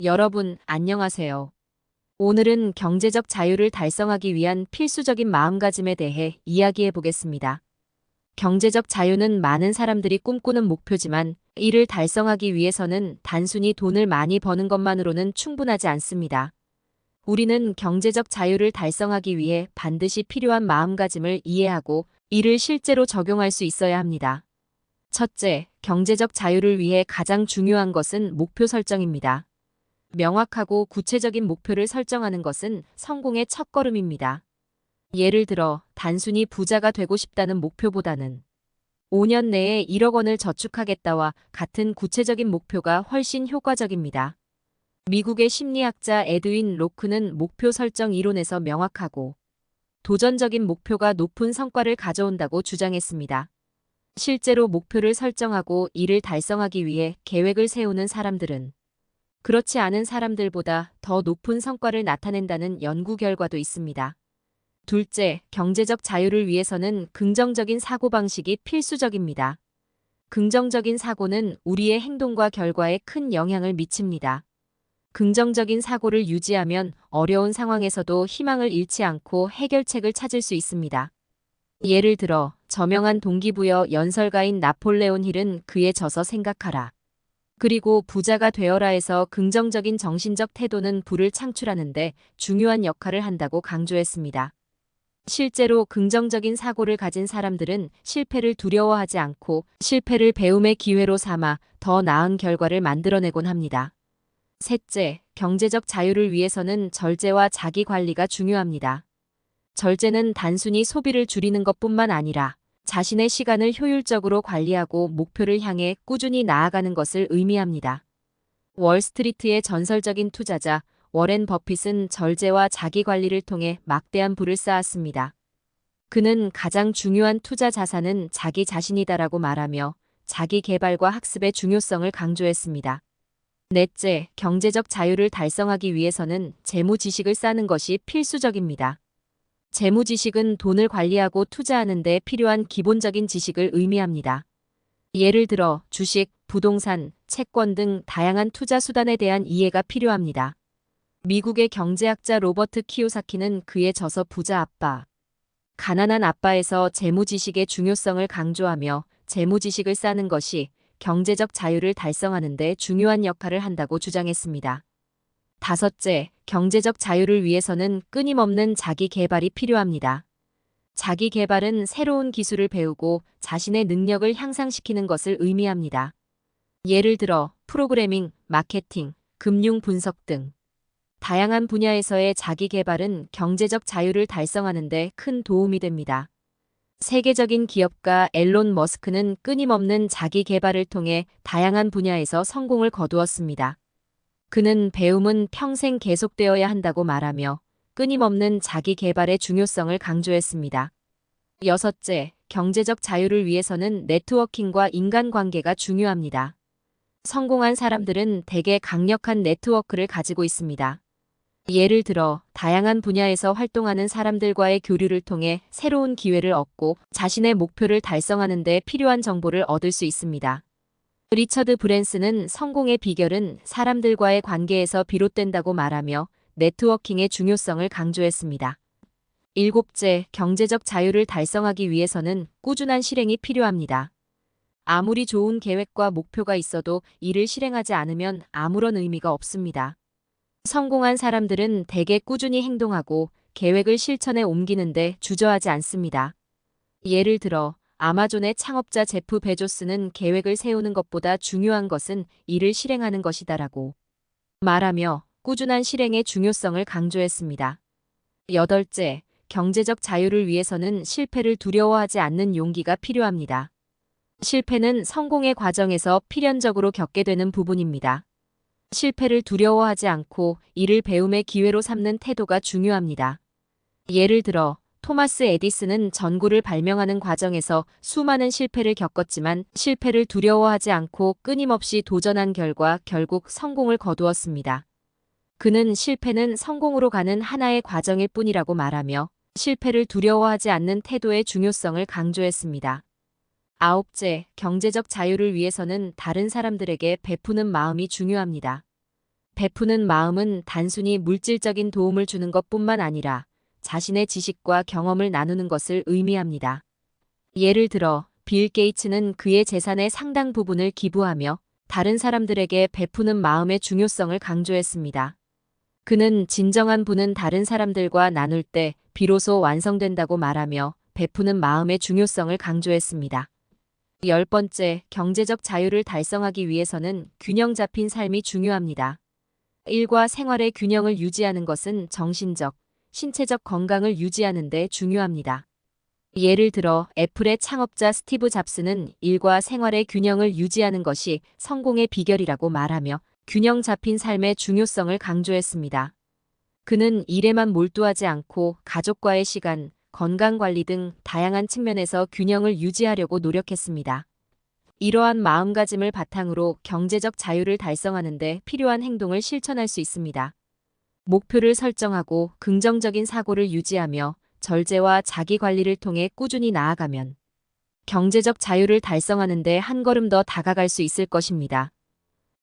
여러분, 안녕하세요. 오늘은 경제적 자유를 달성하기 위한 필수적인 마음가짐에 대해 이야기해 보겠습니다. 경제적 자유는 많은 사람들이 꿈꾸는 목표지만 이를 달성하기 위해서는 단순히 돈을 많이 버는 것만으로는 충분하지 않습니다. 우리는 경제적 자유를 달성하기 위해 반드시 필요한 마음가짐을 이해하고 이를 실제로 적용할 수 있어야 합니다. 첫째, 경제적 자유를 위해 가장 중요한 것은 목표 설정입니다. 명확하고 구체적인 목표를 설정하는 것은 성공의 첫걸음입니다. 예를 들어, 단순히 부자가 되고 싶다는 목표보다는 5년 내에 1억 원을 저축하겠다와 같은 구체적인 목표가 훨씬 효과적입니다. 미국의 심리학자 에드윈 로크는 목표 설정 이론에서 명확하고 도전적인 목표가 높은 성과를 가져온다고 주장했습니다. 실제로 목표를 설정하고 이를 달성하기 위해 계획을 세우는 사람들은 그렇지 않은 사람들보다 더 높은 성과를 나타낸다는 연구 결과도 있습니다. 둘째, 경제적 자유를 위해서는 긍정적인 사고방식이 필수적입니다. 긍정적인 사고는 우리의 행동과 결과에 큰 영향을 미칩니다. 긍정적인 사고를 유지하면 어려운 상황에서도 희망을 잃지 않고 해결책을 찾을 수 있습니다. 예를 들어, 저명한 동기부여 연설가인 나폴레온 힐은 그에 져서 생각하라. 그리고 부자가 되어라에서 긍정적인 정신적 태도는 부를 창출하는데 중요한 역할을 한다고 강조했습니다. 실제로 긍정적인 사고를 가진 사람들은 실패를 두려워하지 않고 실패를 배움의 기회로 삼아 더 나은 결과를 만들어내곤 합니다. 셋째, 경제적 자유를 위해서는 절제와 자기 관리가 중요합니다. 절제는 단순히 소비를 줄이는 것뿐만 아니라 자신의 시간을 효율적으로 관리하고 목표를 향해 꾸준히 나아가는 것을 의미합니다. 월스트리트의 전설적인 투자자 워렌 버핏은 절제와 자기 관리를 통해 막대한 부를 쌓았습니다. 그는 가장 중요한 투자 자산은 자기 자신이다라고 말하며 자기 개발과 학습의 중요성을 강조했습니다. 넷째, 경제적 자유를 달성하기 위해서는 재무 지식을 쌓는 것이 필수적입니다. 재무 지식은 돈을 관리하고 투자하는 데 필요한 기본적인 지식을 의미합니다. 예를 들어 주식, 부동산, 채권 등 다양한 투자 수단에 대한 이해가 필요합니다. 미국의 경제학자 로버트 키요사키는 그의 저서 부자 아빠, 가난한 아빠에서 재무 지식의 중요성을 강조하며 재무 지식을 쌓는 것이 경제적 자유를 달성하는 데 중요한 역할을 한다고 주장했습니다. 다섯째, 경제적 자유를 위해서는 끊임없는 자기 개발이 필요합니다. 자기 개발은 새로운 기술을 배우고 자신의 능력을 향상시키는 것을 의미합니다. 예를 들어 프로그래밍, 마케팅, 금융 분석 등 다양한 분야에서의 자기 개발은 경제적 자유를 달성하는 데 큰 도움이 됩니다. 세계적인 기업가 앨런 머스크는 끊임없는 자기 개발을 통해 다양한 분야에서 성공을 거두었습니다. 그는 배움은 평생 계속되어야 한다고 말하며 끊임없는 자기 개발의 중요성을 강조했습니다. 여섯째, 경제적 자유를 위해서는 네트워킹과 인간관계가 중요합니다. 성공한 사람들은 대개 강력한 네트워크를 가지고 있습니다. 예를 들어 다양한 분야에서 활동하는 사람들과의 교류를 통해 새로운 기회를 얻고 자신의 목표를 달성하는 데 필요한 정보를 얻을 수 있습니다. 리처드 브랜슨은 성공의 비결은 사람들과의 관계에서 비롯된다고 말하며 네트워킹의 중요성을 강조했습니다. 일곱째, 경제적 자유를 달성하기 위해서는 꾸준한 실행이 필요합니다. 아무리 좋은 계획과 목표가 있어도 이를 실행하지 않으면 아무런 의미가 없습니다. 성공한 사람들은 대개 꾸준히 행동하고 계획을 실천에 옮기는데 주저하지 않습니다. 예를 들어 아마존의 창업자 제프 베조스는 계획을 세우는 것보다 중요한 것은 이를 실행하는 것이다라고 말하며 꾸준한 실행의 중요성을 강조했습니다. 여덟째, 경제적 자유를 위해서는 실패를 두려워하지 않는 용기가 필요합니다. 실패는 성공의 과정에서 필연적으로 겪게 되는 부분입니다. 실패를 두려워하지 않고 이를 배움의 기회로 삼는 태도가 중요합니다. 예를 들어 토마스 에디슨은 전구를 발명하는 과정에서 수많은 실패를 겪었지만 실패를 두려워하지 않고 끊임없이 도전한 결과 결국 성공을 거두었습니다. 그는 실패는 성공으로 가는 하나의 과정일 뿐이라고 말하며 실패를 두려워하지 않는 태도의 중요성을 강조했습니다. 아홉째, 경제적 자유를 위해서는 다른 사람들에게 베푸는 마음이 중요합니다. 베푸는 마음은 단순히 물질적인 도움을 주는 것뿐만 아니라 자신의 지식과 경험을 나누는 것을 의미합니다. 예를 들어, 빌 게이츠는 그의 재산의 상당 부분을 기부하며 다른 사람들에게 베푸는 마음의 중요성을 강조했습니다. 그는 진정한 부는 다른 사람들과 나눌 때 비로소 완성된다고 말하며 베푸는 마음의 중요성을 강조했습니다. 10번째, 경제적 자유를 달성하기 위해서는 균형 잡힌 삶이 중요합니다. 일과 생활의 균형을 유지하는 것은 정신적, 신체적 건강을 유지하는 데 중요합니다. 예를 들어 애플의 창업자 스티브 잡스는 일과 생활의 균형을 유지하는 것이 성공의 비결이라고 말하며 균형 잡힌 삶의 중요성을 강조했습니다. 그는 일에만 몰두하지 않고 가족과의 시간, 건강관리 등 다양한 측면에서 균형을 유지하려고 노력했습니다. 이러한 마음가짐을 바탕으로 경제적 자유를 달성하는 데 필요한 행동을 실천할 수 있습니다. 목표를 설정하고 긍정적인 사고를 유지하며 절제와 자기 관리를 통해 꾸준히 나아가면 경제적 자유를 달성하는 데 한 걸음 더 다가갈 수 있을 것입니다.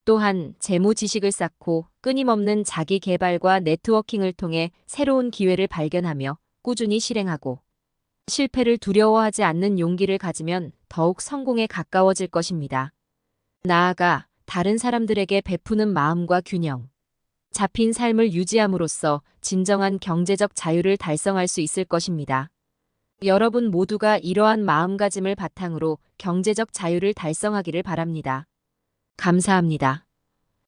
또한 재무 지식을 쌓고 끊임없는 자기 개발과 네트워킹을 통해 새로운 기회를 발견하며 꾸준히 실행하고 실패를 두려워하지 않는 용기를 가지면 더욱 성공에 가까워질 것입니다. 나아가 다른 사람들에게 베푸는 마음과 균형 잡힌 삶을 유지함으로써 진정한 경제적 자유를 달성할 수 있을 것입니다. 여러분 모두가 이러한 마음가짐을 바탕으로 경제적 자유를 달성하기를 바랍니다. 감사합니다.